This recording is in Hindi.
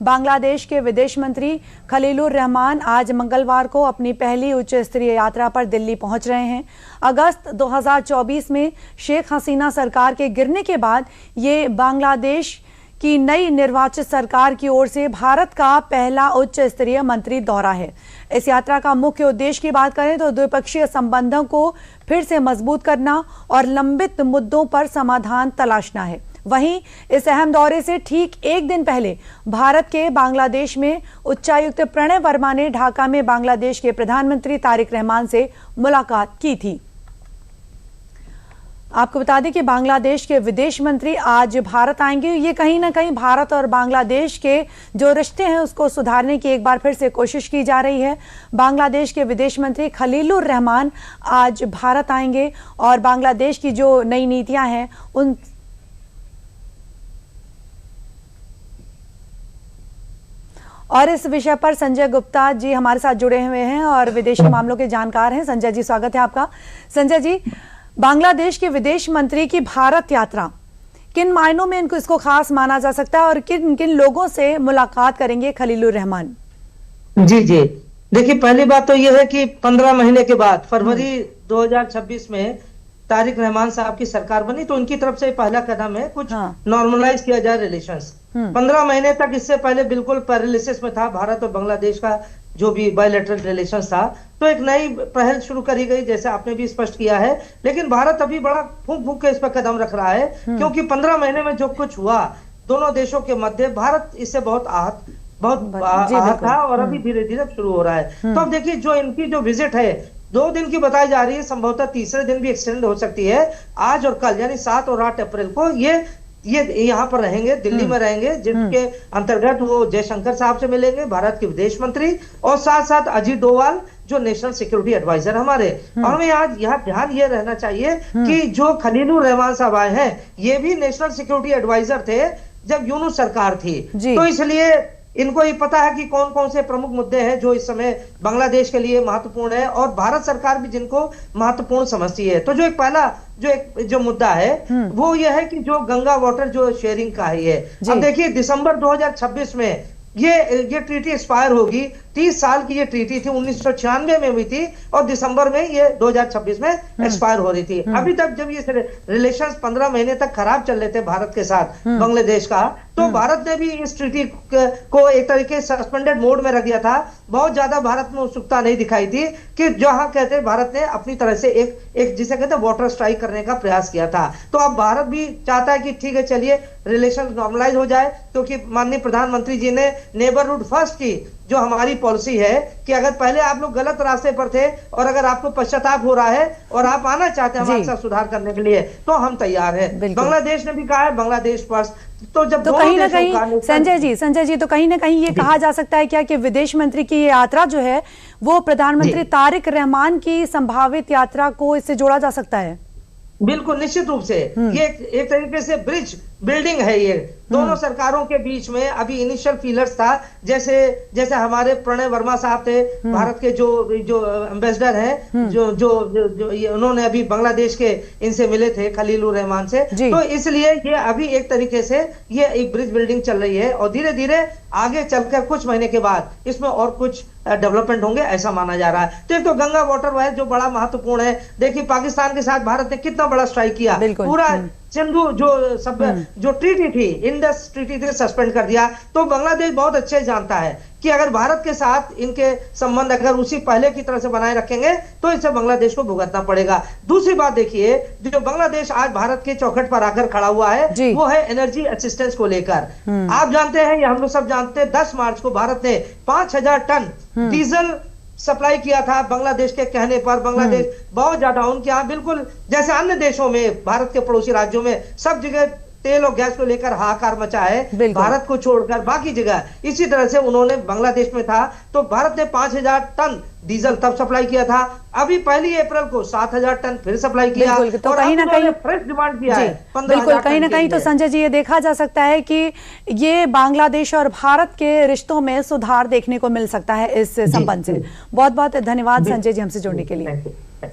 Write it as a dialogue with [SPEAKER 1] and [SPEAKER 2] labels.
[SPEAKER 1] बांग्लादेश के विदेश मंत्री खलीलुर रहमान आज मंगलवार को अपनी पहली उच्च स्तरीय यात्रा पर दिल्ली पहुंच रहे हैं। अगस्त 2024 में शेख हसीना सरकार के गिरने के बाद ये बांग्लादेश की नई निर्वाचित सरकार की ओर से भारत का पहला उच्च स्तरीय मंत्री दौरा है। इस यात्रा का मुख्य उद्देश्य की बात करें तो द्विपक्षीय संबंधों को फिर से मजबूत करना और लंबित मुद्दों पर समाधान तलाशना है। वहीं इस अहम दौरे से ठीक एक दिन पहले भारत के बांग्लादेश में उच्चायुक्त प्रणय वर्मा ने ढाका में बांग्लादेश के प्रधानमंत्री तारिक रहमान से मुलाकात की थी। आपको बता दें कि बांग्लादेश के विदेश मंत्री आज भारत आएंगे। ये कहीं ना कहीं भारत और बांग्लादेश के जो रिश्ते हैं उसको सुधारने की एक बार फिर से कोशिश की जा रही है। बांग्लादेश के विदेश मंत्री खलीलुर रहमान आज भारत आएंगे और बांग्लादेश की जो नई नीतियां हैं उन और इस विषय पर संजय गुप्ता जी हमारे साथ जुड़े हुए हैं और विदेशी मामलों के जानकार हैं। संजय जी, स्वागत है आपका। संजय जी, बांग्लादेश के विदेश मंत्री की भारत यात्रा किन मायनों में इसको खास माना जा सकता है और किन किन लोगों से मुलाकात करेंगे खलीलुर रहमान?
[SPEAKER 2] जी, देखिए, पहली बात तो यह है कि 15 महीने के बाद फरवरी 2026 में तारिक रहमान साहब की सरकार बनी, तो उनकी तरफ से पहला कदम है कुछ नॉर्मलाइज किया जाए रिलेशंस। 15 महीने तक इससे पहले बिल्कुल पैरालिसिस में था भारत और बांग्लादेश का जो भी बायलैटरल रिलेशंस था, तो एक नई पहल शुरू करी गई, जैसे आपने भी स्पष्ट किया है। लेकिन भारत अभी बड़ा फूंक फूंक के इस पर कदम रख रहा है, क्योंकि 15 महीने में जो कुछ हुआ दोनों देशों के मध्य, भारत इससे बहुत आहत था और अभी धीरे धीरे शुरू हो रहा है। तो अब देखिए, जो इनकी जो विजिट है 2 दिन की बताई जा रही है, संभवतः तीसरे दिन भी एक्सटेंड हो सकती है। आज और कल यानी 7 और 8 अप्रैल को ये यहाँ पर रहेंगे, दिल्ली में रहेंगे, जिसके अंतर्गत वो जयशंकर साहब से मिलेंगे, भारत के विदेश मंत्री, और साथ साथ अजीत डोवाल जो नेशनल सिक्योरिटी एडवाइजर हमारे। और हमें यहाँ ध्यान ये रहना चाहिए कि जो खलीलुर रहमान साहब आए हैं ये भी नेशनल सिक्योरिटी एडवाइजर थे जब यूनूस सरकार थी, तो इसलिए इनको ये पता है कि कौन कौन से प्रमुख मुद्दे हैं जो इस समय बांग्लादेश के लिए महत्वपूर्ण है और भारत सरकार भी जिनको महत्वपूर्ण समझती है। तो जो एक पहला जो मुद्दा है वो ये है कि जो गंगा वाटर जो शेयरिंग का ही है। अब देखिए, दिसंबर 2026 में ये ट्रीटी एक्सपायर होगी। 30 साल की ये ट्रीटी थी, 1996 में हुई थी और दिसंबर में ये 2026 में एक्सपायर हो रही थी। अभी तक जब ये रिलेशंस 15 महीने तक खराब चल रहे थे भारत के साथ बांग्लादेश का, तो भारत ने भी इस ट्रीटी को एक तरीके से सस्पेंडेड मोड में रख दिया था। बहुत ज्यादा भारत में उत्सुकता नहीं दिखाई थी कि जहां कहते हैं भारत ने अपनी तरह से एक जिसे कहते हैं वाटर स्ट्राइक करने का प्रयास किया था। तो अब भारत भी चाहता है कि ठीक है, चलिए रिलेशन नॉर्मलाइज हो जाए, क्योंकि माननीय प्रधानमंत्री जी ने नेबरहुड फर्स्ट की जो हमारी पॉलिसी है कि अगर पहले आप लोग गलत रास्ते पर थे और अगर आपको पश्चाताप हो रहा है और आप आना चाहते हैं हमारे साथ सुधार करने के लिए, तो हम तैयार हैं। बांग्लादेश ने भी कहा है बांग्लादेश फर्स्ट। तो जब
[SPEAKER 1] कहीं ना कहीं संजय जी तो कहीं ना कहीं ये कहा जा सकता है क्या कि विदेश मंत्री की ये यात्रा जो है वो प्रधानमंत्री तारिक रहमान की संभावित यात्रा को इससे जोड़ा जा सकता है?
[SPEAKER 2] बिल्कुल, निश्चित रूप से ये एक तरीके से ब्रिज बिल्डिंग है ये दोनों सरकारों के बीच में। अभी इनिशियल फीलर्स था, जैसे हमारे प्रणय वर्मा साहब थे भारत के जो एम्बेसडर हैं, जो उन्होंने अभी बांग्लादेश के इनसे मिले थे खलीलुर रहमान से। तो इसलिए ये अभी एक तरीके से ये एक ब्रिज बिल्डिंग चल रही है और धीरे धीरे आगे चलकर कुछ महीने के बाद इसमें और कुछ डेवलपमेंट होंगे, ऐसा माना जा रहा है। तो एक तो गंगा वाटर वायर जो बड़ा महत्वपूर्ण है। देखिए, पाकिस्तान के साथ भारत ने कितना बड़ा स्ट्राइक किया, पूरा सिंधु जो ट्रीटी थी, इंडस ट्रीटी थी, सस्पेंड कर दिया। तो बांग्लादेश बहुत अच्छे जानता है कि अगर भारत के साथ इनके संबंध अगर उसी पहले की तरह से बनाए रखेंगे तो इससे बांग्लादेश को भुगतना पड़ेगा। दूसरी बात देखिए, जो बांग्लादेश आज भारत के चौखट पर आकर खड़ा हुआ है वो है एनर्जी असिस्टेंस को लेकर। आप जानते हैं, या हम लोग सब जानते हैं, 10 मार्च को भारत ने 5000 टन डीजल सप्लाई किया था बांग्लादेश के कहने पर। बांग्लादेश बहुत ज्यादा उनके यहाँ बिल्कुल जैसे अन्य देशों में, भारत के पड़ोसी राज्यों में सब जगह तेल और गैस को लेकर हाहाकार मचा है, भारत को छोड़कर बाकी जगह इसी तरह से उन्होंने बांग्लादेश में था। तो भारत ने 5000 टन डीजल तब सप्लाई किया था, अभी 1 अप्रैल को 7000 टन फिर सप्लाई किया।
[SPEAKER 1] तो कहीं ना कहीं
[SPEAKER 2] फ्रेश डिमांड किया है।
[SPEAKER 1] बिल्कुल, कहीं ना कहीं तो संजय जी ये देखा जा सकता है कि ये बांग्लादेश और भारत के रिश्तों में सुधार देखने को मिल सकता है इस संबंध से। बहुत बहुत धन्यवाद संजय जी हमसे जुड़ने के लिए।